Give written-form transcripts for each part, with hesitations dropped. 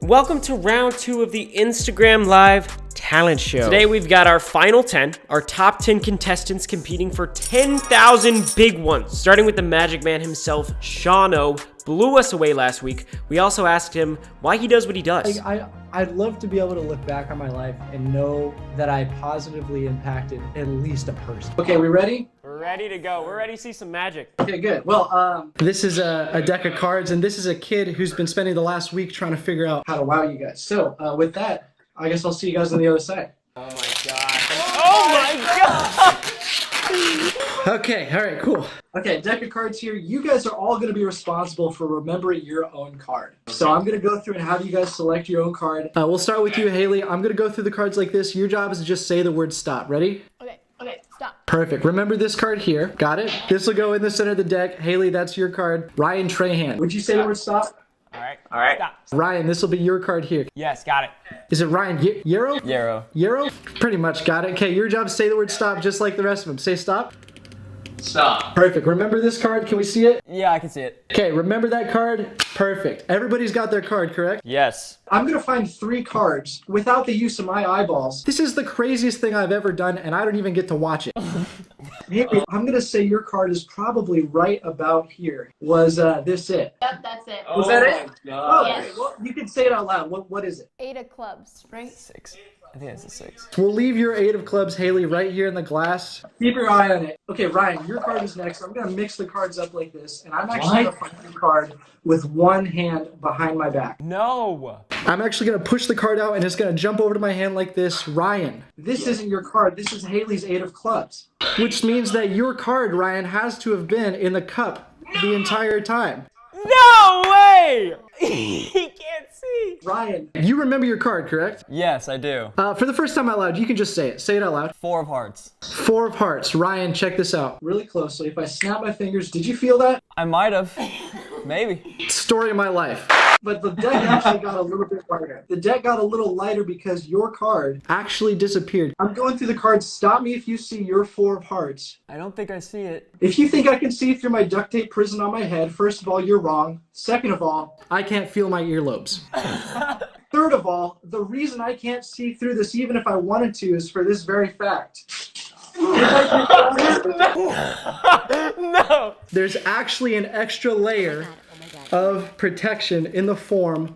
Welcome to round 2 of the Instagram Live Talent Show. Today we've got our final 10, our top 10 contestants competing for 10,000 big ones. Starting with the magic man himself, Sean O, blew us away last week. We also asked him why he does what he does. I'd love to be able to look back on my life and know that I positively impacted at least a person. Okay, we ready? We're ready to go. We're ready to see some magic. Okay, good. Well, this is a deck of cards, and this is a kid who's been spending the last week trying to figure out how to wow you guys. So, with that, I guess I'll see you guys on the other side. Oh my god. Oh my god! Okay, all right, cool. Okay, deck of cards here. You guys are all going to be responsible for remembering your own card. So I'm going to go through and have you guys select your own card. We'll start with you, Haley. I'm going to go through the cards like this. Your job is to just say the word stop. Ready? Okay, stop. Perfect. Remember this card here. Got it? This will go in the center of the deck. Haley, that's your card. Ryan, Trahan. Would you say the word stop? All right. Stop. Ryan, this will be your card here. Yes, got it. Is it Ryan? Yarrow? Yarrow. Pretty much got it. Okay, your job is say the word stop just like the rest of them. Say stop. Stop. Perfect. Remember this card? Can we see it? Yeah, I can see it. Okay, remember that card? Perfect. Everybody's got their card, correct? Yes. I'm going to find 3 cards without the use of my eyeballs. This is the craziest thing I've ever done, and I don't even get to watch it. Haley, I'm going to say your card is probably right about here. Was this it? Yep, that's it. Was that it? God. Oh, Yes. great. Well, you can say it out loud. What is it? 8 of clubs, right? 6. I think it's a 6. We'll leave your 8 of clubs, Haley, right here in the glass. Keep your eye on it. Okay, Ryan, your card is next. I'm going to mix the cards up like this, and I'm actually going to find your card with one hand behind my back. No. I'm actually going to push the card out, and it's going to jump over to my hand like this. Ryan, this isn't your card. This is Haley's 8 of clubs, which means that your card, Ryan, has to have been in the cup the entire time. No way! He can't see. Ryan, you remember your card, correct? Yes, I do. For the first time out loud, you can just say it. Say it out loud. 4 of hearts. 4 of hearts. Ryan, check this out. Really closely. If I snap my fingers, did you feel that? I might have. Maybe. Story of my life. But the deck actually got a little bit lighter. The deck got a little lighter because your card actually disappeared. I'm going through the cards. Stop me if you see your 4 of hearts. I don't think I see it. If you think I can see through my duct tape prison on my head, first of all, you're wrong. Second of all, I can't feel my earlobes. Third of all, the reason I can't see through this, even if I wanted to, is for this very fact. No. There's actually an extra layer of protection in the form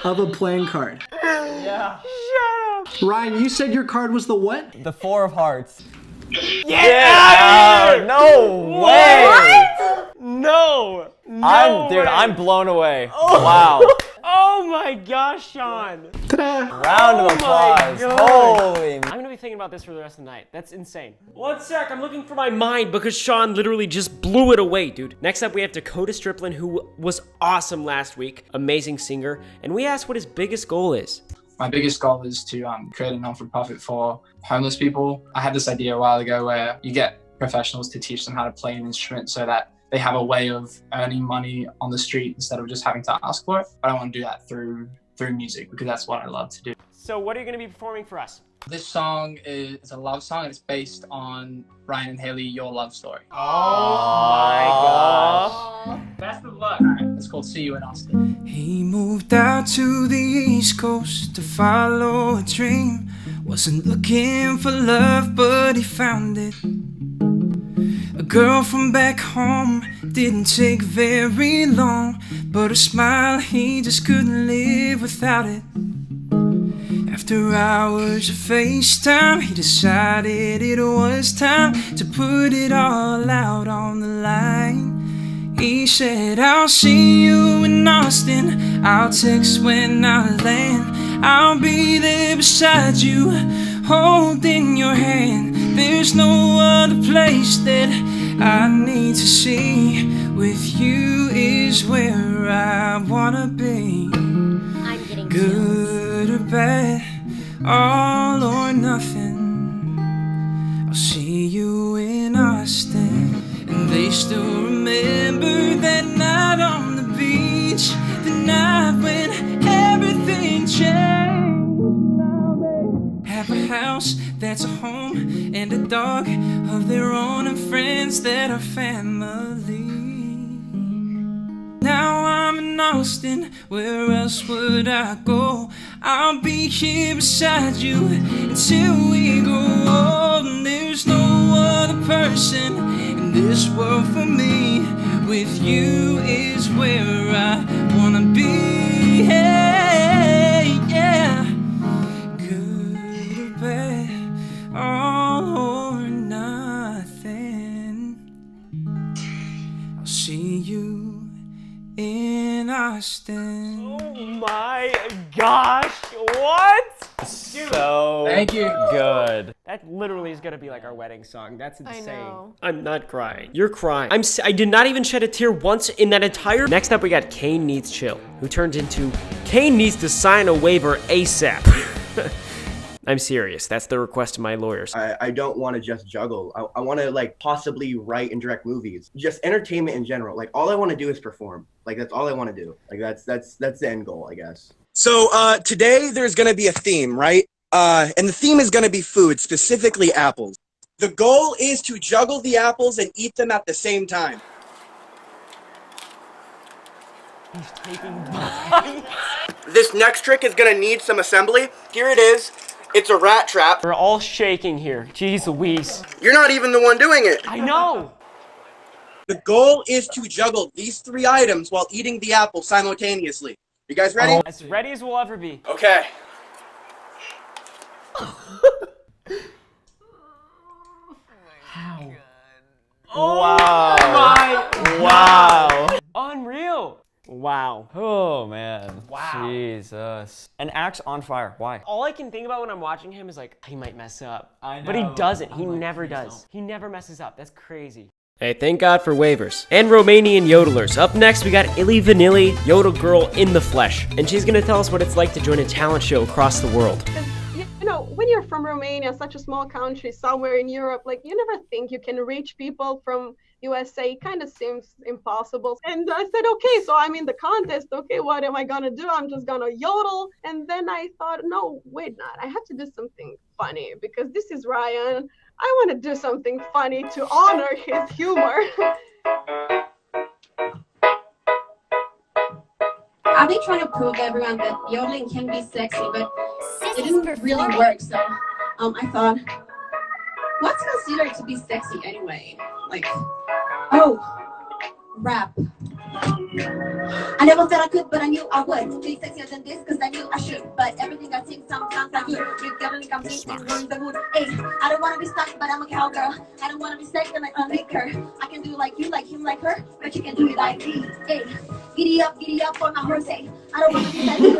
of a playing card. Yeah. Shut up. Ryan, you said your card was the what? The 4 of hearts. Yeah. No way. What? No. I'm blown away. Wow. Oh my gosh, Sean. Ta-da! Round of applause. Holy. I'm gonna be thinking about this for the rest of the night. That's insane. 1 sec, I'm looking for my mind because Sean literally just blew it away, dude. Next up, we have Dakota Striplin, who was awesome last week. Amazing singer. And we asked what his biggest goal is. My biggest goal is to create a non-for-profit for homeless people. I had this idea a while ago where you get professionals to teach them how to play an instrument so that they have a way of earning money on the street instead of just having to ask for it. But I want to do that through music because that's what I love to do. So what are you gonna be performing for us? This song is a love song and it's based on Ryan and Haley, Your Love Story. Oh my gosh. Best of luck. It's called See You in Austin. He moved out to the East Coast to follow a dream. Wasn't looking for love, but he found it. A girl from back home didn't take very long, but her smile, he just couldn't live without it. After hours of FaceTime, he decided it was time to put it all out on the line. He said, I'll see you in Austin, I'll text when I land, I'll be there beside you, holding your hand. There's no other place that I need to see. With you is where I wanna be. I'm getting Good or bad, all or nothing. I'll see you in Austin. And they still remember that night on the beach, the night when everything changed. Now they have a house that's a home and a dog of their own and friends that are family. Now I'm in in Austin, where else would I go? I'll be here beside you until we grow old. And there's no other person in this world for me. With you is where I wanna be. Hey, yeah. Good or bad, all or nothing. I'll see you in Austin. Oh my gosh, what? So Thank you. good. That literally is gonna be like our wedding song. That's I insane. know. I'm not crying. You're crying. I did not even shed a tear once in that entire. Next up, we got Kane Needs Chill, who turned into Kane needs to sign a waiver ASAP. I'm serious. That's the request of my lawyers. I don't want to just juggle. I want to like possibly write and direct movies. Just entertainment in general. Like all I want to do is perform. Like that's all I want to do. Like that's the end goal, I guess. So today there's going to be a theme, right? And the theme is going to be food, specifically apples. The goal is to juggle the apples and eat them at the same time. He's taking This next trick is going to need some assembly. Here it is. It's a rat trap. We're all shaking here. Jeez Louise. You're not even the one doing it. I know. The goal is to juggle these 3 items while eating the apple simultaneously. You guys ready? As ready as we'll ever be. Okay. Wow. My Wow. Unreal. Wow. Oh man. Wow. Jesus. An axe on fire. Why? All I can think about when I'm watching him is like, he might mess up. I But he know. doesn't. He I'm like, never please does. don't. He never messes up. That's crazy. Hey, thank God for waivers. And Romanian yodelers. Up next, we got Illy Vanilli, Yodel Girl in the flesh. And she's gonna tell us what it's like to join a talent show across the world. You know, when you're from Romania, such a small country somewhere in Europe, like you never think you can reach people from USA. It kind of seems impossible. And I said, okay, so I'm in the contest. Okay, what am I gonna do? I'm just gonna yodel. And then I thought, no, wait, not. I have to do something funny because this is Ryan. I want to do something funny to honor his humor. I've been trying to prove to everyone that yodeling can be sexy, but it didn't really work. So I thought, what's considered to be sexy anyway? Like, oh, rap. I never thought I could, but I knew I would be sexier than this, cause I knew I should. But everything I think sometimes I do. You gotta think I'm thinking on the mood. Hey, I don't wanna be stuck, but I'm a cowgirl. I don't wanna be second like a liquor. I can do like you, like him, like her, but you can do it like me. Hey, giddy up on my horse. Hey, I don't wanna be like you.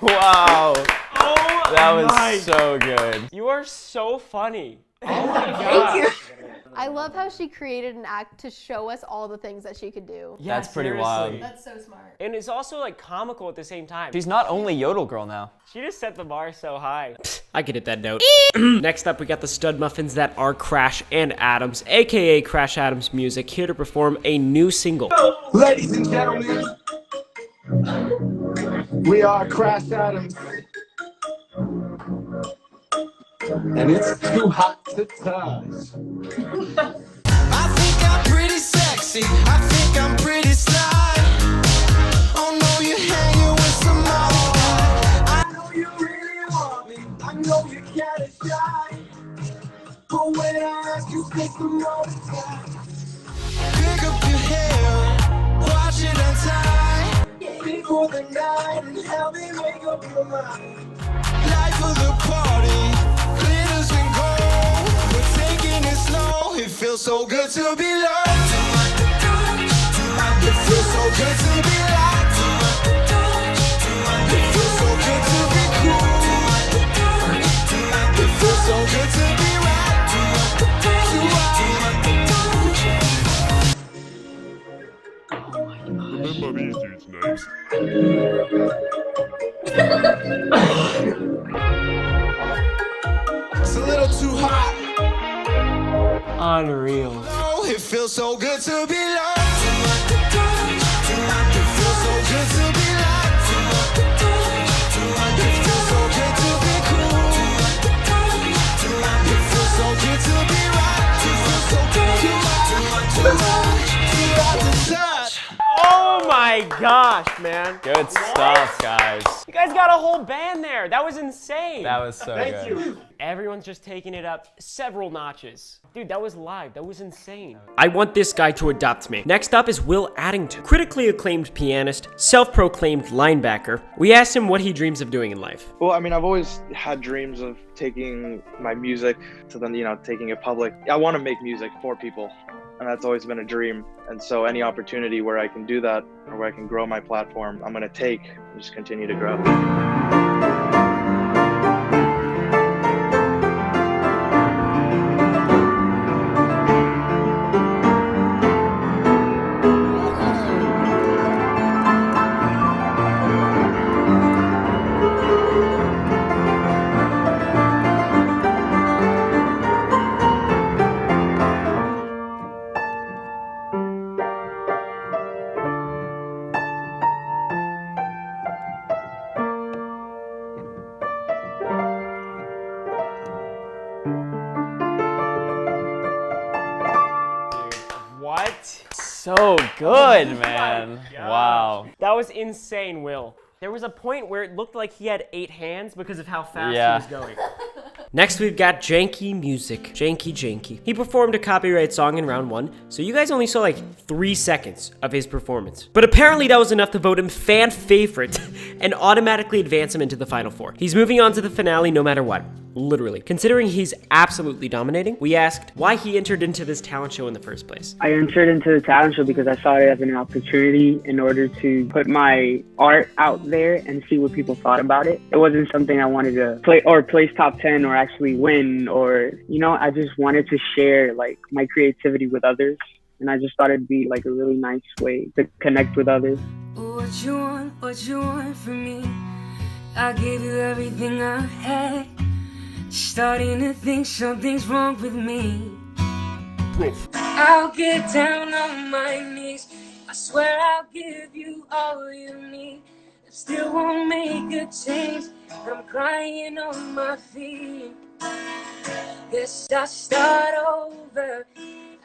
Wow. Oh, That was so good. You are so funny. Oh my God. I love how she created an act to show us all the things that she could do. Yeah, That's pretty seriously. wild. That's so smart. And it's also like comical at the same time. She's not only Yodel Girl now. She just set the bar so high. I could hit that note. Next up, we got the stud muffins that are Crash and Adams, aka Crash Adams Music, here to perform a new single. Ladies and gentlemen, we are Crash Adams, and it's too hot to touch. I think I'm pretty sexy. I think I'm pretty sly. Oh no, you're hanging with some more. I know you really want me. I know you can't shy. But when I ask you, take the moment time. Pick up your hair, wash it untie. Before the night and help me make up your mind. Life of the party, glitters and gold. We're taking it slow. It feels so good to be loved. It feels so good to be liked. It feels so good to be cool. It feels so good to be right. Remember these dudes' names? It's a little too hot. Unreal. No, It feels so good to be loved. It feels so good to be loved. It feels so good to be cool. It feels so good to be right. It feels so good to touch. Oh my gosh, man. Good stuff, guys. You guys got a whole band there. That was insane. That was so Thank good. you. Everyone's just taking it up several notches. Dude, that was live. That was insane. I want this guy to adopt me. Next up is Will Addington, critically acclaimed pianist, self-proclaimed linebacker. We asked him what he dreams of doing in life. Well, I mean, I've always had dreams of taking my music to then, taking it public. I want to make music for people, and that's always been a dream. And so any opportunity where I can do that or where I can grow my platform, I'm going to take and just continue to grow. What? So good, man. Wow. That was insane, Will. There was a point where it looked like he had 8 hands because of how fast Yeah. he was going. Next, we've got Janky Music. Janky. He performed a copyright song in round 1, so you guys only saw like 3 seconds of his performance. But apparently that was enough to vote him fan favorite and automatically advance him into the final 4. He's moving on to the finale no matter what. Literally. Considering he's absolutely dominating, we asked why he entered into this talent show in the first place. I entered into the talent show because I saw it as an opportunity in order to put my art out there and see what people thought about it. It wasn't something I wanted to play or place top 10 or actually win, or, I just wanted to share like my creativity with others. And I just thought it'd be like a really nice way to connect with others. What you want from me? I gave you everything I had. Starting to think something's wrong with me. I'll get down on my knees. I swear I'll give you all you need. It still won't make a change. I'm crying on my feet. Guess I'll start over.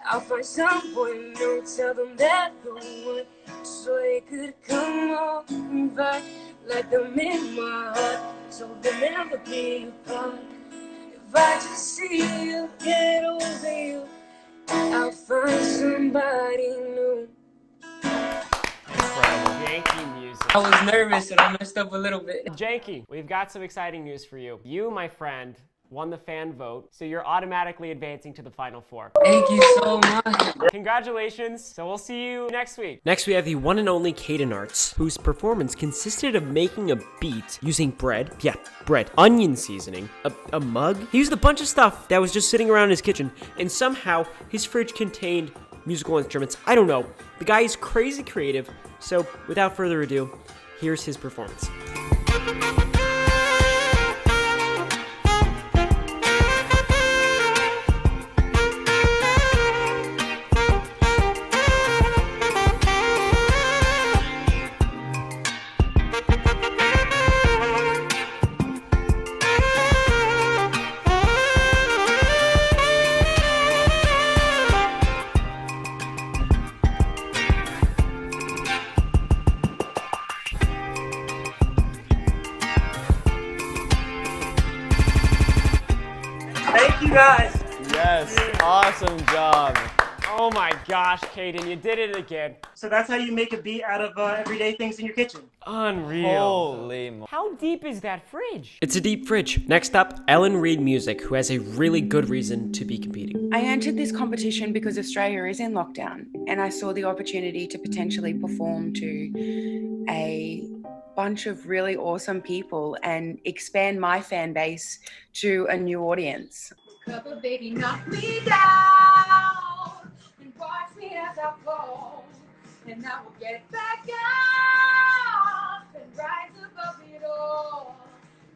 I'll find someone new. Tell them that the one, so they could come on back. Let them in my heart, so they'll never be apart. If I just see you, get over you, I'll find somebody new. Janky Music. I was nervous and I messed up a little bit. Janky, we've got some exciting news for you. You, my friend, won the fan vote, so you're automatically advancing to the final 4. Thank you so much. Congratulations. So we'll see you next week. Next, we have the one and only Caden Arts, whose performance consisted of making a beat using bread, onion seasoning, a mug. He used a bunch of stuff that was just sitting around in his kitchen, and somehow his fridge contained musical instruments. I don't know. The guy is crazy creative, so without further ado, here's his performance. Thank you guys. Yes, awesome job. Oh my gosh, Caden, you did it again. So that's how you make a beat out of everyday things in your kitchen. Unreal. Holy moly. How deep is that fridge? It's a deep fridge. Next up, Ellen Reed Music, who has a really good reason to be competing. I entered this competition because Australia is in lockdown, and I saw the opportunity to potentially perform to a bunch of really awesome people and expand my fan base to a new audience. Cup of baby, knock me down and watch me as I fall, and I will get back up and rise above it all.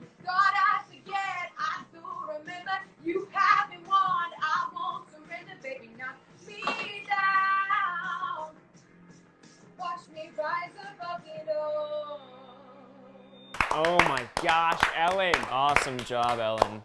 You thought I'd forget, I do remember. You haven't won, I won't surrender, baby, knock me Oh my gosh, Ellen. Awesome job, Ellen.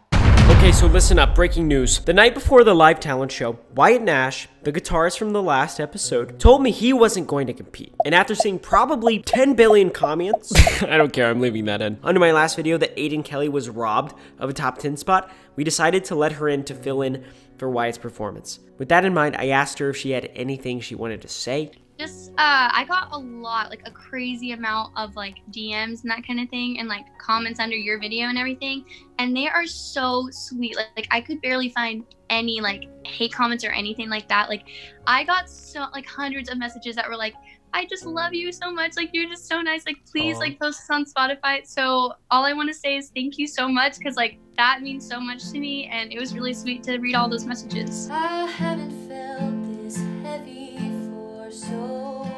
Okay, so listen up, breaking news. The night before the live talent show, Wyatt Nash, the guitarist from the last episode, told me he wasn't going to compete. And after seeing probably 10 billion comments, I don't care, I'm leaving that in, under my last video that Aiden Kelly was robbed of a top 10 spot, we decided to let her in to fill in for Wyatt's performance. With that in mind, I asked her if she had anything she wanted to say. Just I got a lot, like a crazy amount of like DMs and that kind of thing, and like comments under your video and everything, and they are so sweet. Like I could barely find any like hate comments or anything like that. Like I got so like hundreds of messages that were like, I just love you so much, like you're just so nice, like please like post this on Spotify. So all I want to say is thank you so much, because like that means so much to me, and it was really sweet to read all those messages. I haven't felt this heavy for so long.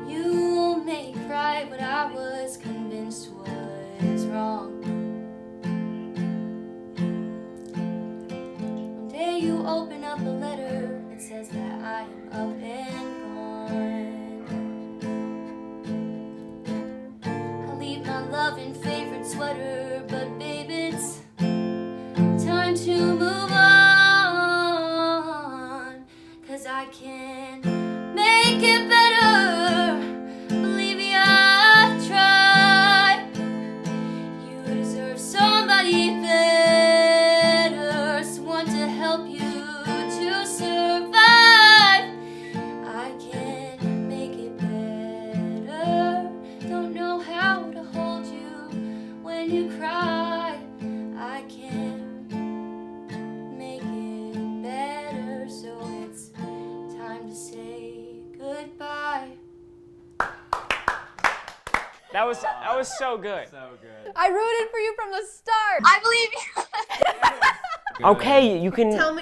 You won't make right what I was convinced was wrong. One day you open up a letter, it says that I am up and gone. I leave my love and favorite sweater, but babe, it's time to move on, 'cause I can make it better. Believe me, I've tried. You deserve somebody better, someone to help you to survive. I can make it better. Don't know how to hold you when you cry. I can make it better, so it's time to say goodbye. That was so good. So good. I rooted for you from the start. I believe you. Okay, you can... Tell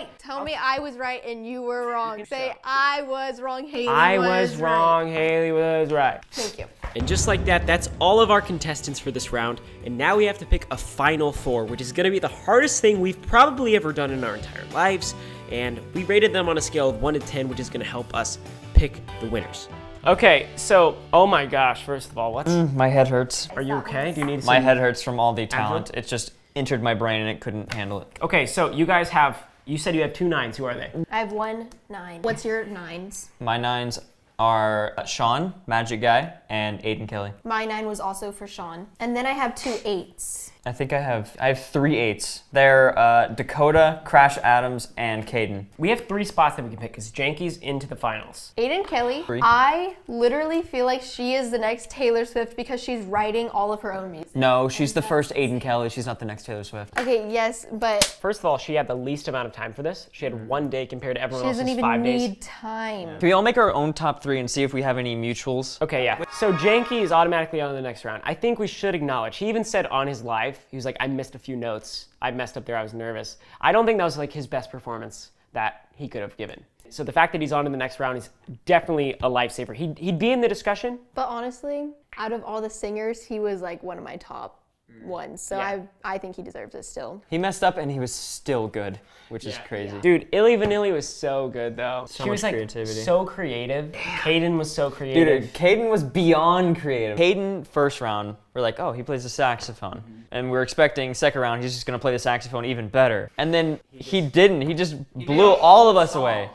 me I was right and you were wrong. Say I was wrong, Haley I was was wrong, Haley was right. Thank you. And just like that, that's all of our contestants for this round. And now we have to pick a final four, which is gonna be the hardest thing we've probably ever done in our entire lives. And we rated them on a scale of 1 to 10, which is gonna help us pick the winners. Okay, so, oh my gosh, first of all, what? My head hurts. Are you okay? Do you need some... My head hurts from all the talent. It just entered my brain and it couldn't handle it. Okay, so you guys have, you said you have 2 9s. Who are they? I have 1 9. What's your 9s? My 9s are Sean, Magic Guy, and Aiden Kelly. My 9 was also for Sean. And then I have 2 8s. I think I have 3 8s. They're Dakota, Crash Adams, and Caden. We have 3 spots that we can pick because Janky's into the finals. Aiden Kelly, 3. I literally feel like she is the next Taylor Swift because she's writing all of her own music. No, she's the first Aiden Kelly. She's not the next Taylor Swift. Okay, yes, but... First of all, she had the least amount of time for this. She had 1 day compared to everyone else's 5 days. She doesn't even need time. Can we all make our own top 3 and see if we have any mutuals? Okay, yeah. So Janky is automatically on the next round. I think we should acknowledge, he even said on his live, he was like, I missed a few notes. I messed up there, I was nervous. I don't think that was like his best performance that he could have given. So the fact that he's on in the next round is definitely a lifesaver. He'd be in the discussion. But honestly, out of all the singers, he was like one of my top ones. So Yeah. I think he deserves it still. He messed up and he was still good, which is crazy. Dude, Illy Vanilli was so good though. So she was much like creativity. so creative. Caden was so creative. Dude, Caden was beyond creative. Caden, first round, we're like, oh, he plays the saxophone. And we're expecting second round, he's just gonna play the saxophone even better. And then he didn't. He just blew all of us away.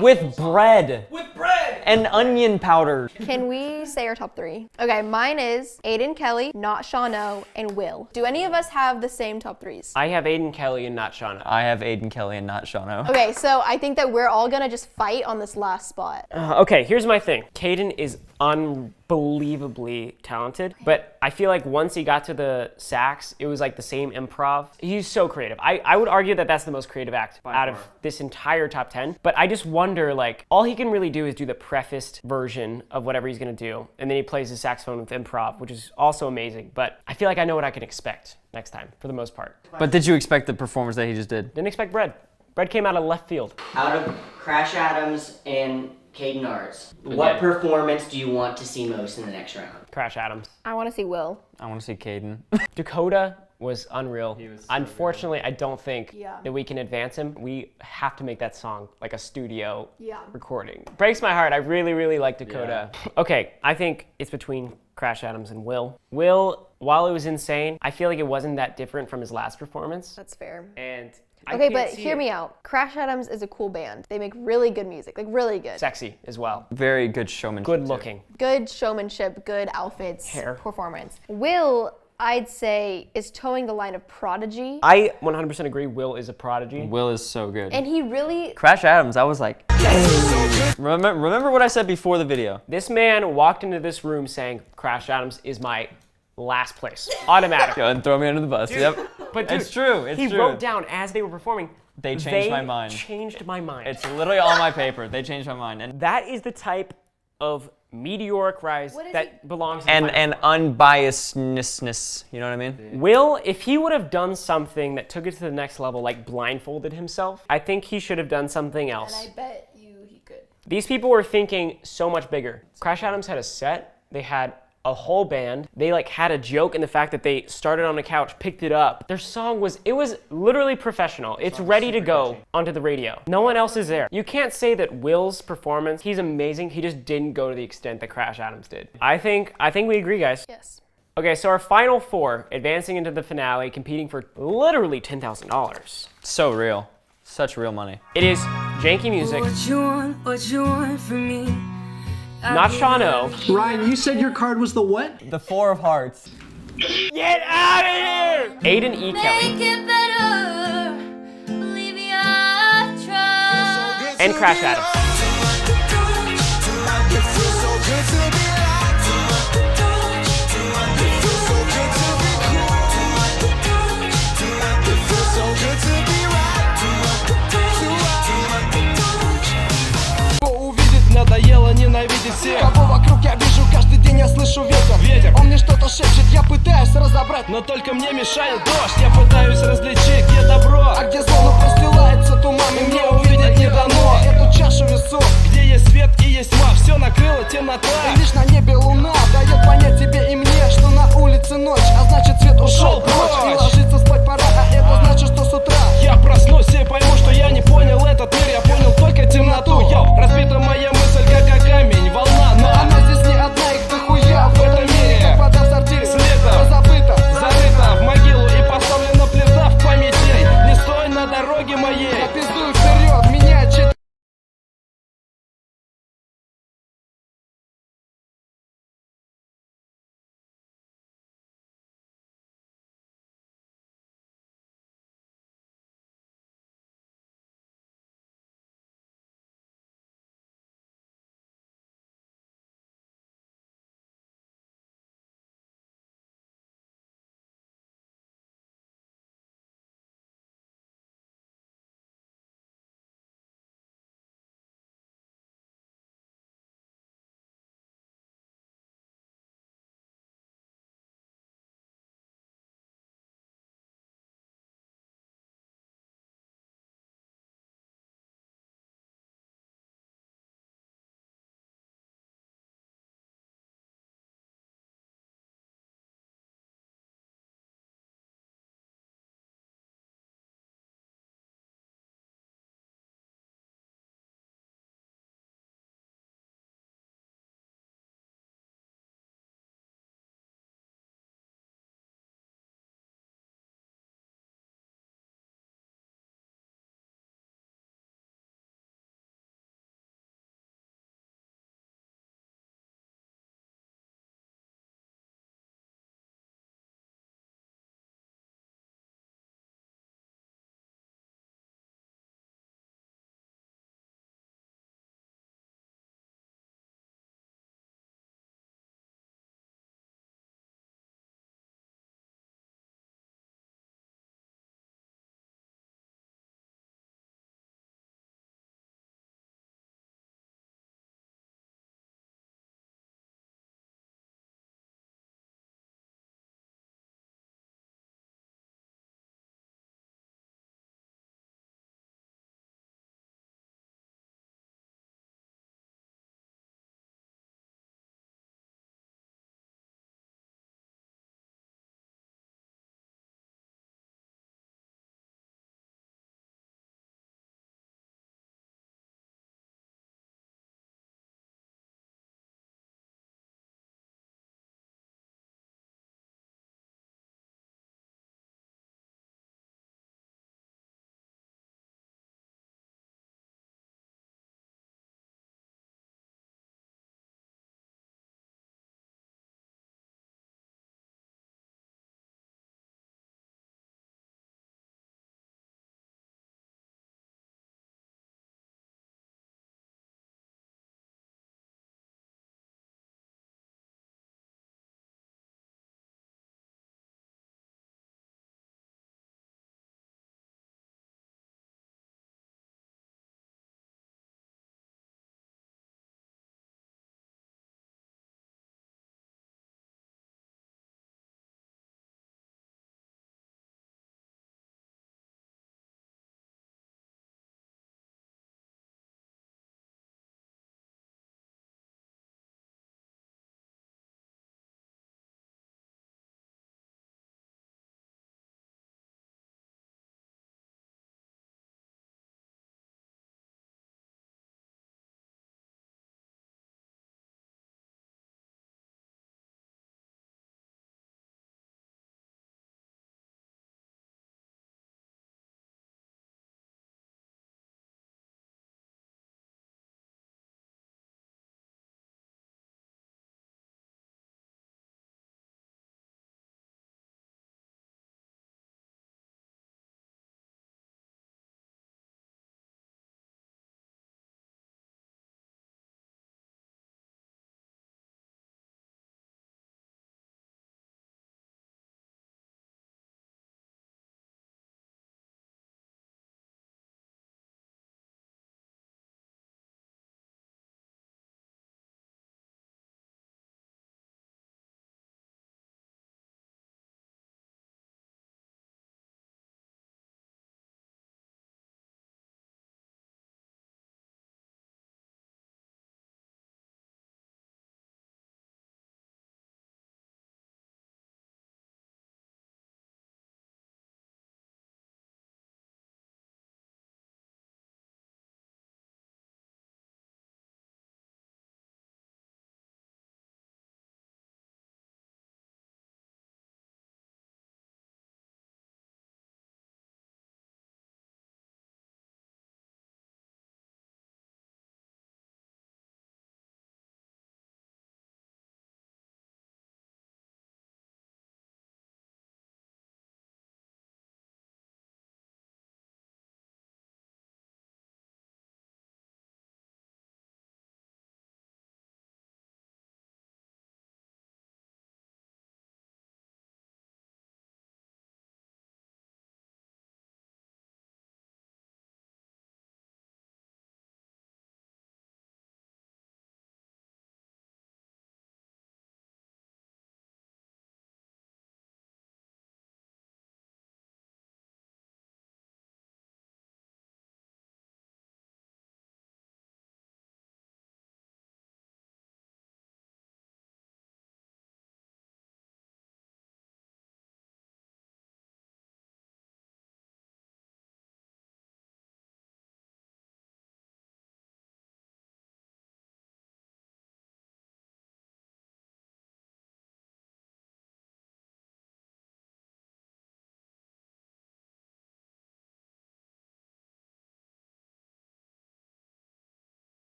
With bread. With bread! And onion powder. Can we say our top 3? Okay, mine is Aiden Kelly, Not Shawno, and Will. Do any of us have the same top 3s? I have Aiden Kelly and not Shauna. I have Aiden Kelly and not Shawno. Okay, so I think that we're all gonna just fight on this last spot. Okay, here's my thing. Caden is unbelievably talented, but I feel like once he got to the sax, it was like the same improv. He's so creative. I would argue that that's the most creative act out of this entire top 10, but I just wonder, like, all he can really do is do the prefaced version of whatever he's gonna do, and then he plays his saxophone with improv, which is also amazing, but I feel like I know what I can expect next time, for the most part. But did you expect the performance that he just did? Didn't expect bread. Bread came out of left field. Out of Crash Adams and Caden Arts, what performance do you want to see most in the next round? Crash Adams. I want to see Will. I want to see Caden. Dakota was unreal. Unfortunately, I don't think that we can advance him. We have to make that song like a studio recording. Breaks my heart. I really, really like Dakota. Okay, I think it's between Crash Adams and Will. Will, while it was insane, I feel like it wasn't that different from his last performance. That's fair. And okay, but hear me out. Crash Adams is a cool band. They make really good music, like really good. Sexy as well. Very good showmanship. Good looking. Good showmanship, good outfits, hair, performance. Will, I'd say, is towing the line of Prodigy. I 100% agree. Will is a prodigy. Will is so good. And he really... Crash Adams, I was like... Remember what I said before the video. This man walked into this room saying, Crash Adams is my last place. Automatic. Go and throw me under the bus. Dude, Yep. But dude, it's true. It's he true. wrote down as they were performing, they changed my mind. Changed my mind. It's literally on my paper. They changed my mind. And that is the type of meteoric rise that belongs to and unbiasedness, you know what I mean? Will, if he would have done something that took it to the next level, like blindfolded himself, I think he should have done something else. And I bet you he could. These people were thinking so much bigger. Crash Adams had a set. They had a whole band. They like had a joke in the fact that they started on the couch, picked it up. Their song was literally professional. It's ready to go onto the radio. No one else is there. You can't say that Will's performance, he's amazing. He just didn't go to the extent that Crash Adams did. I think we agree, guys. Yes. Okay, so our final four, advancing into the finale, competing for literally $10,000. So real. Such real money. It is janky music. What you want from me? Not Sean O. Ryan, you said your card was the what? The 4 of Hearts. Get out of here! Aiden E. Kelly. Make it better, believe you I've tried. And Crash Adams. Надоело ненавидеть всех. Кого вокруг я вижу, каждый день я слышу ветер. Он мне что-то шепчет, я пытаюсь разобрать, но только мне мешает дождь. Я пытаюсь различить, где добро, а где зло, но простилается туман, и мне увидеть не дано эту чашу весов, где есть свет и есть тьма, все накрыло темнота.